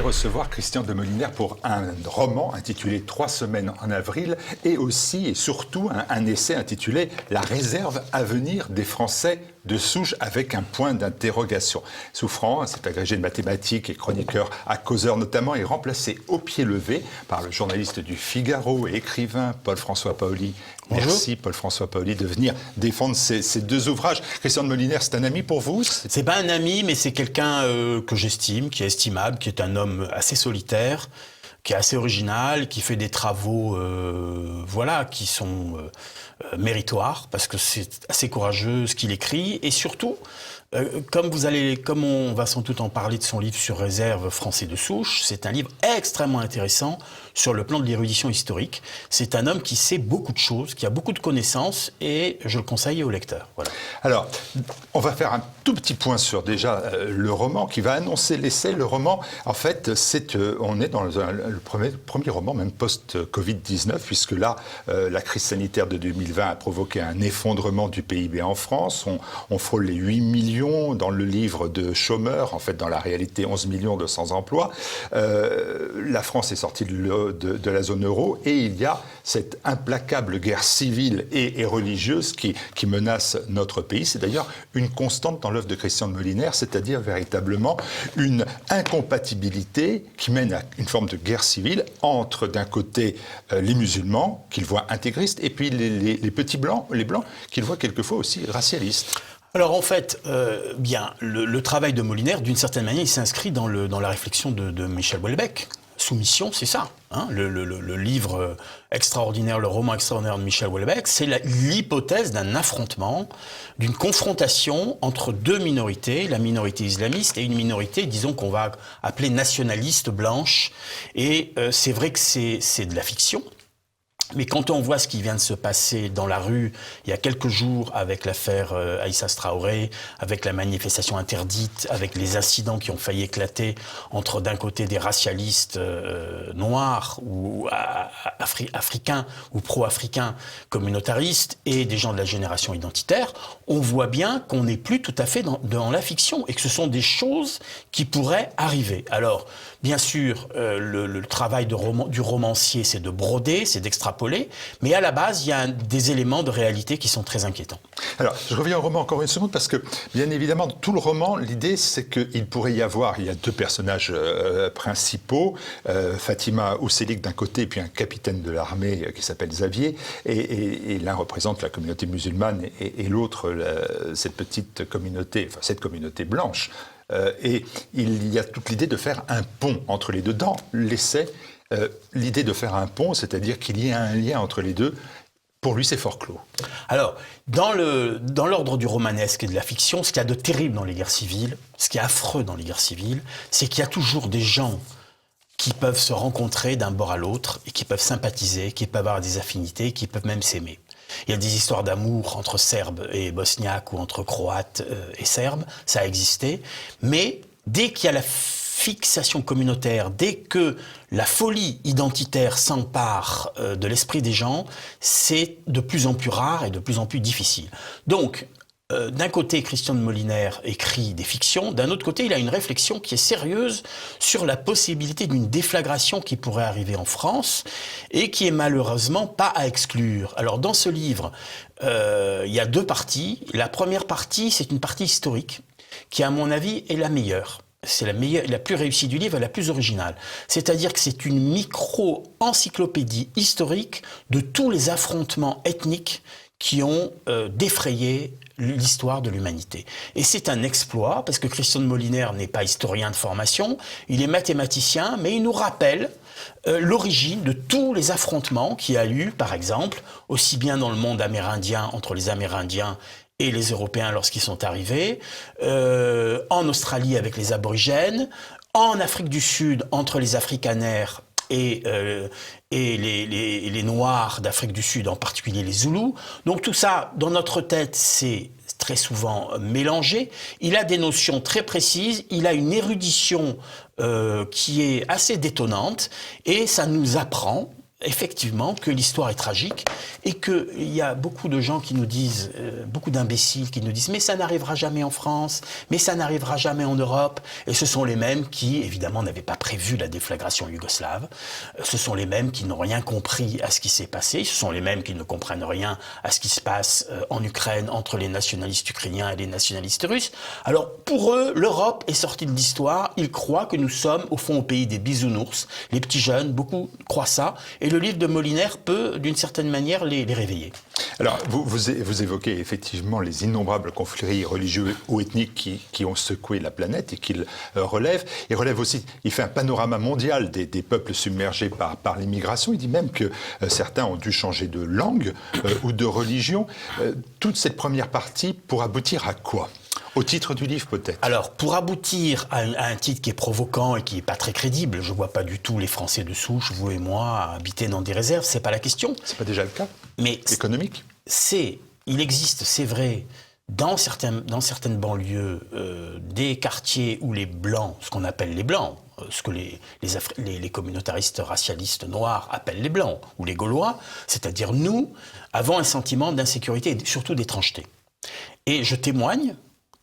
recevoir Christian de Molinaire pour un roman intitulé 3 semaines en avril et aussi et surtout un essai intitulé La réserve à venir des Français de souche avec un point d'interrogation. Souffrant, cet agrégé de mathématiques et chroniqueur à causeur notamment, est remplacé au pied levé par le journaliste du Figaro et écrivain Paul-François Paoli. Bonjour. Merci Paul-François Paoli de venir défendre ces deux ouvrages. Christian de Molinaire, c'est un ami pour vous? C'est pas un ami, mais c'est quelqu'un que j'estime, qui est estimable, qui est un homme assez solitaire, qui est assez original, qui fait des travaux qui sont méritoires, parce que c'est assez courageux ce qu'il écrit, et surtout, comme on va sans doute en parler de son livre sur réserve français de souche, c'est un livre extrêmement intéressant sur le plan de l'érudition historique. C'est un homme qui sait beaucoup de choses, qui a beaucoup de connaissances, et je le conseille aux lecteurs. Voilà. Alors, on va faire un tout petit point sur déjà le roman qui va annoncer l'essai. Le roman, en fait, on est dans le premier roman, même post-Covid-19, puisque là, la crise sanitaire de 2020 a provoqué un effondrement du PIB en France. On frôle les 8 millions dans le livre de chômeurs, en fait, dans la réalité, 11 millions de sans-emploi. La France est sortie de la zone euro et il y a cette implacable guerre civile et religieuse qui menace notre pays. C'est d'ailleurs une constante dans l'œuvre de Christian de Molinaire, c'est-à-dire véritablement une incompatibilité qui mène à une forme de guerre civile entre, d'un côté, les musulmans, qu'il voit intégristes, et puis les petits blancs, les blancs, qu'il voit quelquefois aussi racialistes. Alors en fait, le travail de Molinaire, d'une certaine manière, il s'inscrit dans la réflexion de Michel Houellebecq. Soumission, c'est ça. Hein, le livre extraordinaire, le roman extraordinaire de Michel Houellebecq, c'est l'hypothèse d'un affrontement, d'une confrontation entre deux minorités, la minorité islamiste et une minorité, disons, qu'on va appeler nationaliste blanche. Et c'est vrai que c'est de la fiction. Mais quand on voit ce qui vient de se passer dans la rue il y a quelques jours avec l'affaire Aïssa Traoré, avec la manifestation interdite, avec les incidents qui ont failli éclater entre d'un côté des racialistes noirs ou africains ou pro-africains communautaristes et des gens de la génération identitaire, on voit bien qu'on n'est plus tout à fait dans la fiction et que ce sont des choses qui pourraient arriver. Alors, bien sûr, le travail du romancier, c'est de broder, c'est d'extrapoler, mais à la base, il y a des éléments de réalité qui sont très inquiétants. Alors, je reviens au roman encore une seconde, parce que, bien évidemment, tout le roman, l'idée, c'est qu'il pourrait y avoir, il y a deux personnages principaux, Fatima Ousselik d'un côté, et puis un capitaine de l'armée qui s'appelle Xavier, et l'un représente la communauté musulmane, et l'autre, cette communauté blanche. Et il y a toute l'idée de faire un pont entre les deux. Dans l'essai, l'idée de faire un pont, c'est-à-dire qu'il y ait un lien entre les deux, pour lui, c'est fort clos. Alors, dans l'ordre du romanesque et de la fiction, ce qu'il y a de terrible dans les guerres civiles, ce qui est affreux dans les guerres civiles, c'est qu'il y a toujours des gens qui peuvent se rencontrer d'un bord à l'autre et qui peuvent sympathiser, qui peuvent avoir des affinités, qui peuvent même s'aimer. Il y a des histoires d'amour entre Serbes et Bosniaques ou entre Croates et Serbes, ça a existé. Mais dès qu'il y a la fixation communautaire, dès que la folie identitaire s'empare de l'esprit des gens, c'est de plus en plus rare et de plus en plus difficile. Donc, d'un côté, Christian de Molinaire écrit des fictions, d'un autre côté, il a une réflexion qui est sérieuse sur la possibilité d'une déflagration qui pourrait arriver en France et qui est malheureusement pas à exclure. Alors, dans ce livre, il y a deux parties. La première partie, c'est une partie historique qui, à mon avis, est la meilleure. C'est la plus réussie du livre et la plus originale. C'est-à-dire que c'est une micro-encyclopédie historique de tous les affrontements ethniques qui ont défrayé l'histoire de l'humanité. Et c'est un exploit, parce que Christian de Molinaire n'est pas historien de formation, il est mathématicien, mais il nous rappelle l'origine de tous les affrontements qu'il y a eu, par exemple, aussi bien dans le monde amérindien, entre les Amérindiens et les Européens lorsqu'ils sont arrivés, en Australie avec les aborigènes, en Afrique du Sud entre les Afrikaners et les Noirs d'Afrique du Sud, en particulier les Zoulous. Donc tout ça, dans notre tête, c'est très souvent mélangé. Il a des notions très précises, il a une érudition qui est assez détonnante, et ça nous apprend effectivement que l'histoire est tragique et qu'il y a beaucoup de gens qui nous disent, beaucoup d'imbéciles qui nous disent « mais ça n'arrivera jamais en France, mais ça n'arrivera jamais en Europe ». Et ce sont les mêmes qui, évidemment, n'avaient pas prévu la déflagration yougoslave. Ce sont les mêmes qui n'ont rien compris à ce qui s'est passé. Ce sont les mêmes qui ne comprennent rien à ce qui se passe en Ukraine entre les nationalistes ukrainiens et les nationalistes russes. Alors, pour eux, l'Europe est sortie de l'histoire. Ils croient que nous sommes, au fond, au pays des bisounours. Les petits jeunes, beaucoup croient ça. Et le livre de Moliner peut, d'une certaine manière, les réveiller. Alors, vous évoquez effectivement les innombrables conflits religieux ou ethniques qui ont secoué la planète et qu'il relève. Il relève aussi, il fait un panorama mondial des peuples submergés par l'immigration. Il dit même que certains ont dû changer de langue ou de religion. Toute cette première partie pour aboutir à quoi ? Au titre du livre, peut-être. Alors, pour aboutir à un titre qui est provoquant et qui n'est pas très crédible, je ne vois pas du tout les Français de souche, vous et moi, habiter dans des réserves, ce n'est pas la question. Ce n'est pas déjà le cas, mais économique. Il existe, c'est vrai, dans certaines banlieues, des quartiers où les Blancs, ce qu'on appelle les Blancs, ce que les communautaristes racialistes noirs appellent les Blancs, ou les Gaulois, c'est-à-dire nous, avons un sentiment d'insécurité et surtout d'étrangeté. Et je témoigne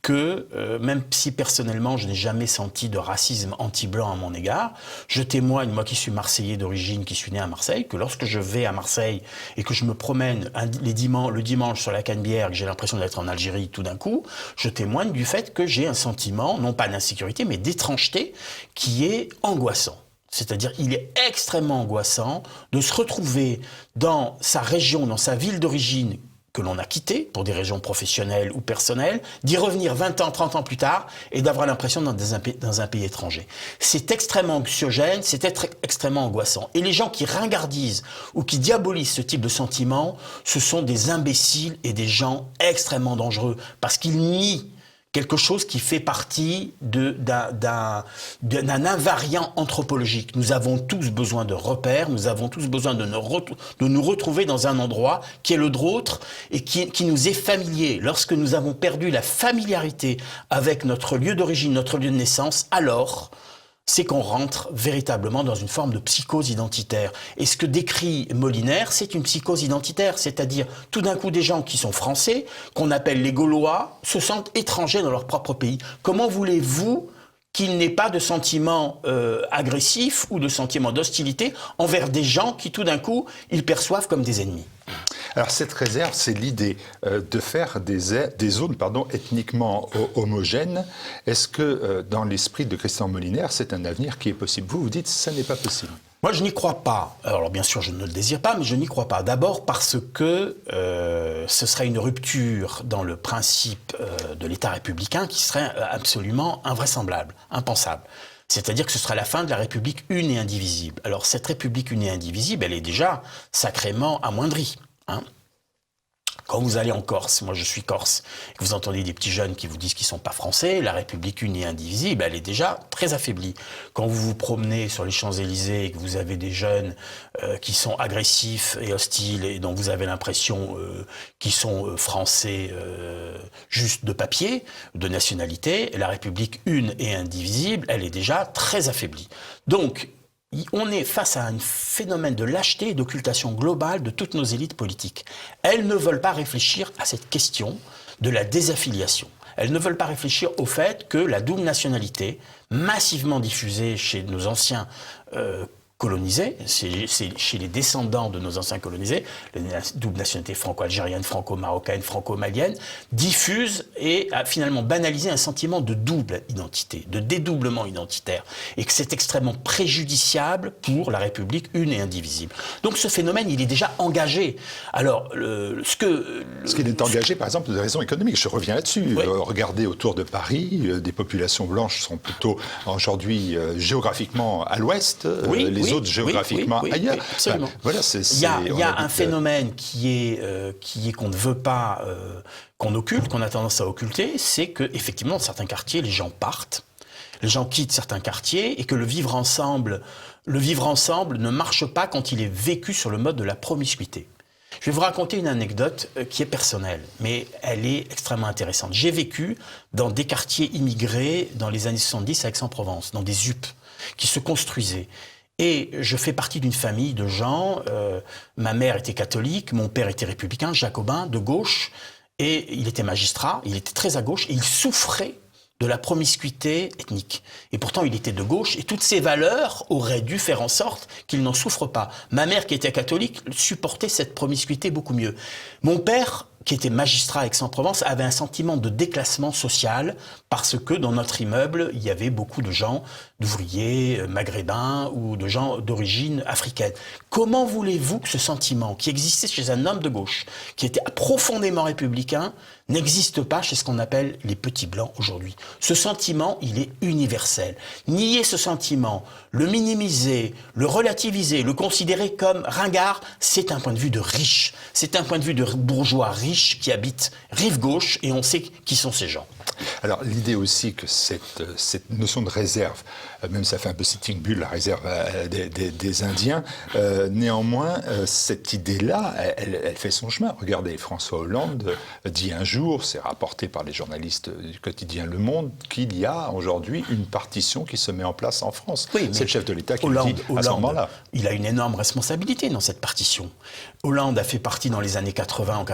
que, même si personnellement je n'ai jamais senti de racisme anti-blanc à mon égard, je témoigne, moi qui suis Marseillais d'origine, qui suis né à Marseille, que lorsque je vais à Marseille et que je me promène le dimanche sur la Canebière, que j'ai l'impression d'être en Algérie tout d'un coup, je témoigne du fait que j'ai un sentiment, non pas d'insécurité, mais d'étrangeté, qui est angoissant. C'est-à-dire, il est extrêmement angoissant de se retrouver dans sa région, dans sa ville d'origine, que l'on a quitté pour des raisons professionnelles ou personnelles, d'y revenir 20 ans, 30 ans plus tard et d'avoir l'impression d'être dans un pays étranger. C'est extrêmement anxiogène, c'est extrêmement angoissant. Et les gens qui ringardisent ou qui diabolisent ce type de sentiment, ce sont des imbéciles et des gens extrêmement dangereux parce qu'ils nient quelque chose qui fait partie d'un invariant anthropologique. Nous avons tous besoin de repères, nous avons tous besoin de nous retrouver dans un endroit qui est le nôtre et qui nous est familier. Lorsque nous avons perdu la familiarité avec notre lieu d'origine, notre lieu de naissance, alors c'est qu'on rentre véritablement dans une forme de psychose identitaire. Et ce que décrit Moliner, c'est une psychose identitaire, c'est-à-dire tout d'un coup des gens qui sont français, qu'on appelle les Gaulois, se sentent étrangers dans leur propre pays. Comment voulez-vous qu'il n'ait pas de sentiment agressif ou de sentiment d'hostilité envers des gens qui tout d'un coup, ils perçoivent comme des ennemis ? Alors cette réserve, c'est l'idée de faire des zones ethniquement homogènes. Est-ce que dans l'esprit de Christian Moliner, c'est un avenir qui est possible ? Vous dites que ça n'est pas possible. Moi, je n'y crois pas. Alors bien sûr, je ne le désire pas, mais je n'y crois pas. D'abord parce que ce serait une rupture dans le principe de l'État républicain qui serait absolument invraisemblable, impensable. C'est-à-dire que ce sera la fin de la République une et indivisible. Alors cette République une et indivisible, elle est déjà sacrément amoindrie. Quand vous allez en Corse, moi je suis corse, et que vous entendez des petits jeunes qui vous disent qu'ils ne sont pas français, la République une et indivisible, elle est déjà très affaiblie. Quand vous vous promenez sur les Champs-Élysées et que vous avez des jeunes qui sont agressifs et hostiles et dont vous avez l'impression qu'ils sont français juste de papier, de nationalité, la République une et indivisible, elle est déjà très affaiblie. Donc, on est face à un phénomène de lâcheté et d'occultation globale de toutes nos élites politiques. Elles ne veulent pas réfléchir à cette question de la désaffiliation. Elles ne veulent pas réfléchir au fait que la double nationalité, massivement diffusée chez nos anciens colonisés, c'est chez les descendants de nos anciens colonisés, la double nationalité franco-algérienne, franco-marocaine, franco-malienne, diffuse et a finalement banalisé un sentiment de double identité, de dédoublement identitaire, et que c'est extrêmement préjudiciable pour la République une et indivisible. Donc ce phénomène, il est déjà engagé. Alors, ce qu'il est engagé, par exemple, pour des raisons économiques, je reviens là-dessus. Oui. Regardez autour de Paris, des populations blanches sont plutôt aujourd'hui géographiquement à l'ouest, les autres géographiquement ailleurs. Oui, absolument. Voilà, il y a un phénomène qui est qu'on ne veut pas, qu'on occulte, qu'on a tendance à occulter, c'est que effectivement dans certains quartiers, les gens partent, les gens quittent certains quartiers et que le vivre ensemble ne marche pas quand il est vécu sur le mode de la promiscuité. Je vais vous raconter une anecdote qui est personnelle, mais elle est extrêmement intéressante. J'ai vécu dans des quartiers immigrés dans les années 70 à Aix-en-Provence, dans des ZUP qui se construisaient. Et je fais partie d'une famille de gens, ma mère était catholique, mon père était républicain, jacobin, de gauche, et il était magistrat, il était très à gauche, et il souffrait de la promiscuité ethnique. Et pourtant, il était de gauche, et toutes ces valeurs auraient dû faire en sorte qu'il n'en souffre pas. Ma mère, qui était catholique, supportait cette promiscuité beaucoup mieux. Mon père, qui était magistrat à Aix-en-Provence, avait un sentiment de déclassement social parce que dans notre immeuble, il y avait beaucoup de gens, d'ouvriers maghrébins ou de gens d'origine africaine. Comment voulez-vous que ce sentiment qui existait chez un homme de gauche, qui était profondément républicain, n'existe pas chez ce qu'on appelle les petits blancs aujourd'hui? Ce sentiment, il est universel. Nier ce sentiment, le minimiser, le relativiser, le considérer comme ringard, c'est un point de vue de riche. C'est un point de vue de bourgeois riche qui habitent rive gauche, et on sait qui sont ces gens. Alors l'idée aussi que cette notion de réserve, même ça fait un peu sitting bull, la réserve des Indiens, néanmoins cette idée-là, elle fait son chemin. Regardez, François Hollande dit un jour, c'est rapporté par les journalistes du quotidien Le Monde, qu'il y a aujourd'hui une partition qui se met en place en France. Oui, c'est le chef de l'État qui Hollande, le dit à ce moment-là. Il a une énorme responsabilité dans cette partition. Hollande a fait partie dans les années 80,